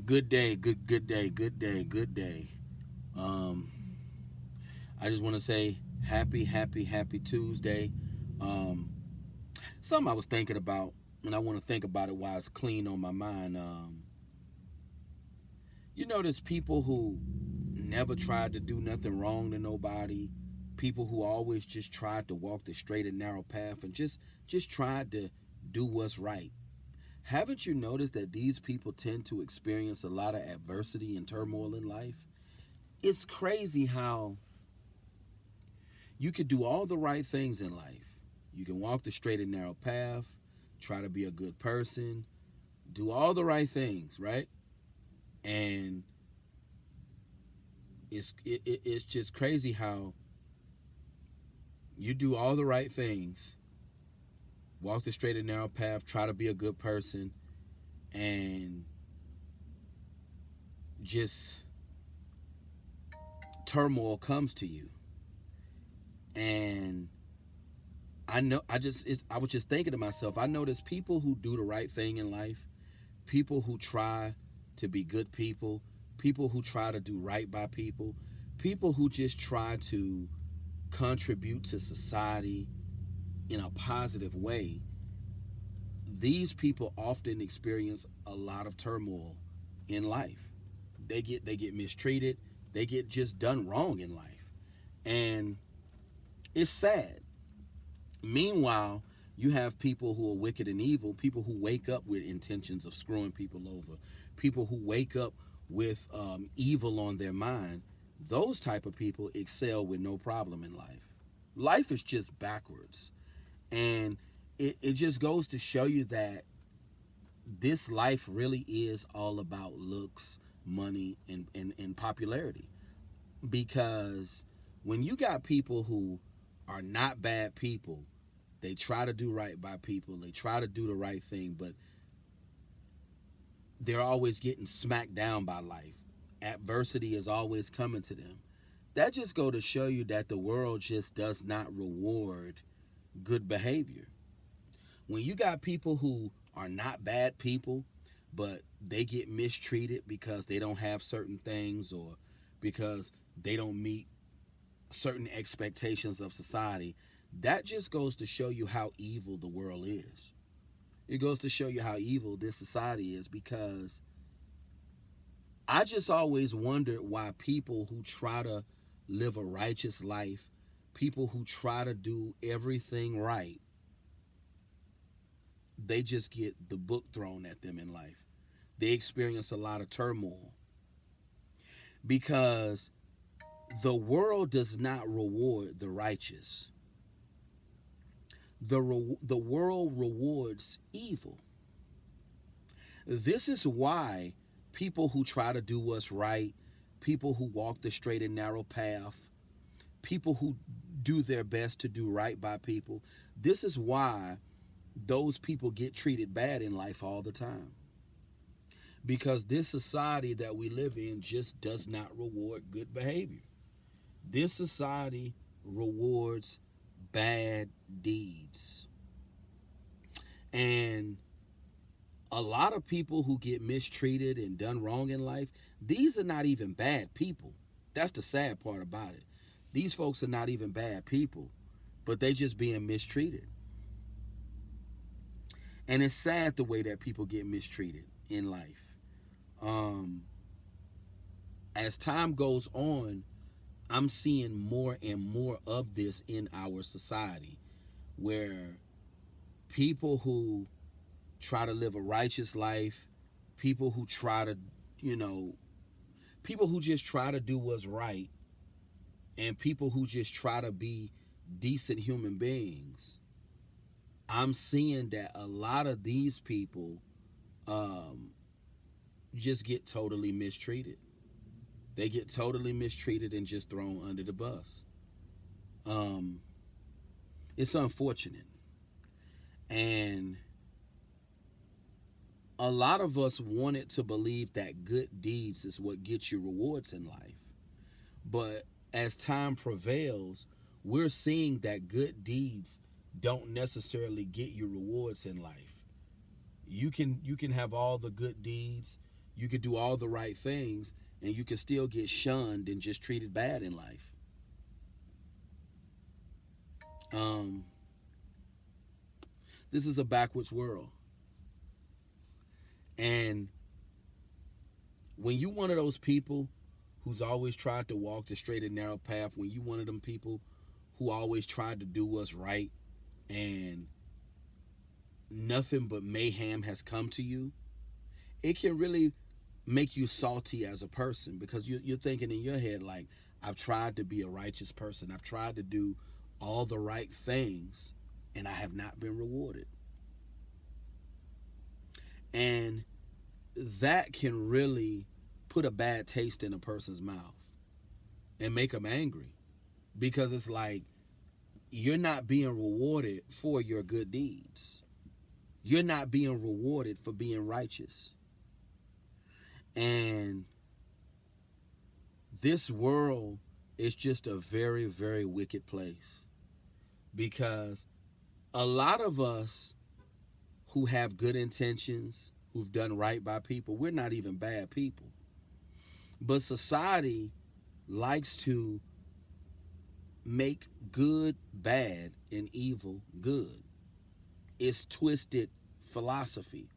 Good day, good day, good day, good day. Um, I just want to say happy Tuesday. Um, Something I was thinking about, and I want to think about it while it's clean on my mind. There's people who never tried to do nothing wrong to nobody. People who always just tried to walk the straight and narrow path and just tried to do what's right. Haven't you noticed that these people tend to experience a lot of adversity and turmoil in life? It's crazy how you could do all the right things in life. You can walk the straight and narrow path, try to be a good person, do all the right things, right? And it's just crazy how you do all the right things, walk the straight and narrow path, try to be a good person, and just turmoil comes to you. And I was just thinking to myself, I know there's people who do the right thing in life, people who try to be good people, people who try to do right by people, people who just try to contribute to society in a positive way. These people often experience a lot of turmoil in life. They get mistreated, they get just done wrong in life. And it's sad. Meanwhile, you have people who are wicked and evil, people who wake up with intentions of screwing people over, people who wake up with evil on their mind. Those type of people excel with no problem in life. Life is just backwards. And it just goes to show you that this life really is all about looks, money, and popularity. Because when you got people who are not bad people, they try to do right by people, they try to do the right thing, but they're always getting smacked down by life. Adversity is always coming to them. That just go to show you that the world just does not reward good behavior. When you got people who are not bad people, but they get mistreated because they don't have certain things or because they don't meet certain expectations of society, that just goes to show you how evil the world is. It goes to show you how evil this society is, because I just always wondered why people who try to live a righteous life, people who try to do everything right, they just get the book thrown at them in life. They experience a lot of turmoil because the world does not reward the righteous. The world rewards evil. This is why people who try to do what's right, people who walk the straight and narrow path, people who do their best to do right by people, this is why those people get treated bad in life all the time. Because this society that we live in just does not reward good behavior. This society rewards bad deeds. And a lot of people who get mistreated and done wrong in life, these are not even bad people. That's the sad part about it. These folks are not even bad people, but they just being mistreated. And it's sad the way that people get mistreated in life. Um, as time goes on, I'm seeing more and more of this in our society, where people who try to live a righteous life, people who try to, you know, people who just try to do what's right, and people who just try to be decent human beings, I'm seeing that a lot of these people um, just get totally mistreated. They get totally mistreated and just thrown under the bus. Um, it's unfortunate. And a lot of us wanted to believe that good deeds is what gets you rewards in life. But as time prevails, we're seeing that good deeds don't necessarily get you rewards in life. You can have all the good deeds, You could do all the right things and you can still get shunned and just treated bad in life. Um, this is a backwards world. And when you one of those people who's always tried to walk the straight and narrow path, when you one of them people who always tried to do what's right and nothing but mayhem has come to you, it can really make you salty as a person, because you're thinking in your head like, I've tried to be a righteous person. I've tried to do all the right things and I have not been rewarded. And that can really put a bad taste in a person's mouth and make them angry, because it's like you're not being rewarded for your good deeds. You're not being rewarded for being righteous. And this world is just a very, very wicked place, because a lot of us who have good intentions, who've done right by people, we're not even bad people. But society likes to make good bad and evil good. It's twisted philosophy.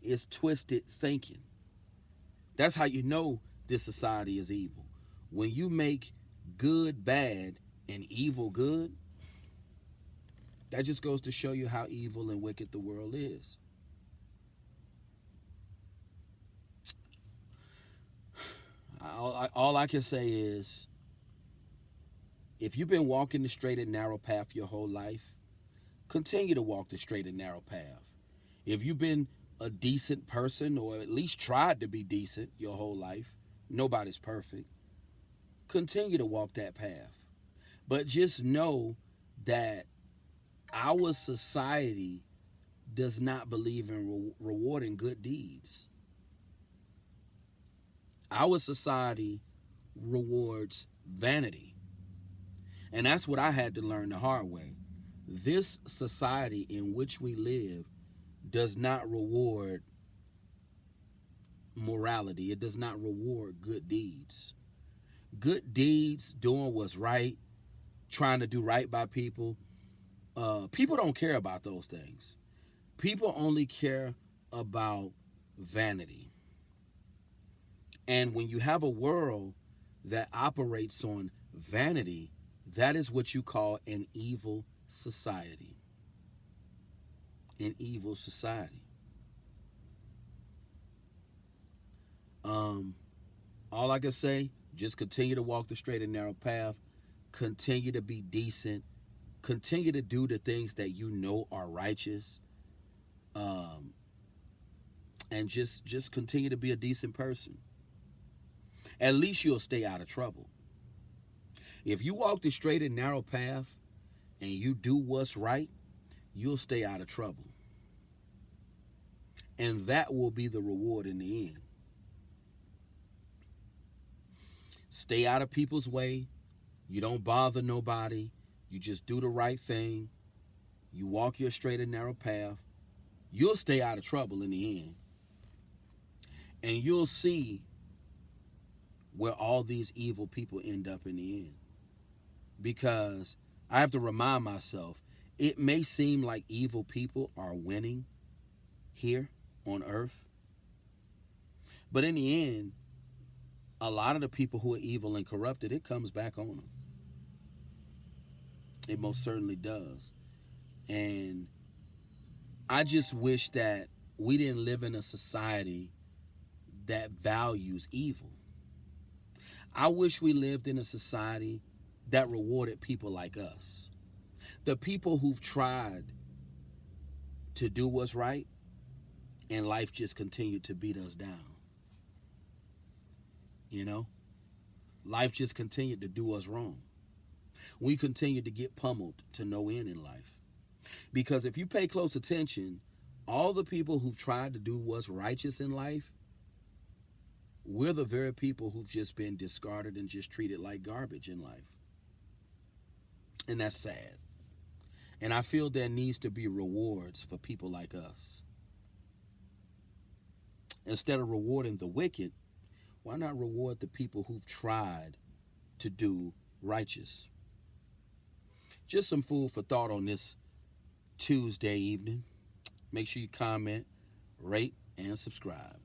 It's twisted thinking. That's how you know this society is evil. When you make good bad and evil good, that just goes to show you how evil and wicked the world is. All I can say is, if you've been walking the straight and narrow path your whole life, continue to walk the straight and narrow path. If you've been a decent person, or at least tried to be decent your whole life, nobody's perfect, continue to walk that path. But just know that our society does not believe in rewarding good deeds. Our society rewards vanity. And that's what I had to learn the hard way. This society in which we live does not reward morality. It does not reward good deeds. Good deeds, doing what's right, trying to do right by people. People don't care about those things. People only care about vanity. And when you have a world that operates on vanity, that is what you call an evil society. An evil society. All I can say, just continue to walk the straight and narrow path. Continue to be decent. Continue to do the things that you know are righteous. And just continue to be a decent person. At least you'll stay out of trouble. If you walk the straight and narrow path and you do what's right, you'll stay out of trouble. And that will be the reward in the end. Stay out of people's way. You don't bother nobody. You just do the right thing. You walk your straight and narrow path. You'll stay out of trouble in the end. And you'll see where all these evil people end up in the end. Because I have to remind myself, it may seem like evil people are winning here on earth, but in the end, a lot of the people who are evil and corrupted, it comes back on them. It most certainly does. And I just wish that we didn't live in a society that values evil. I wish we lived in a society that rewarded people like us. The people who've tried to do what's right, and life just continued to beat us down. You know? Life just continued to do us wrong. We continued to get pummeled to no end in life. Because if you pay close attention, all the people who've tried to do what's righteous in life, we're the very people who've just been discarded and just treated like garbage in life. And that's sad. And I feel there needs to be rewards for people like us. Instead of rewarding the wicked, why not reward the people who've tried to do righteous? Just some food for thought on this Tuesday evening. Make sure you comment, rate, and subscribe.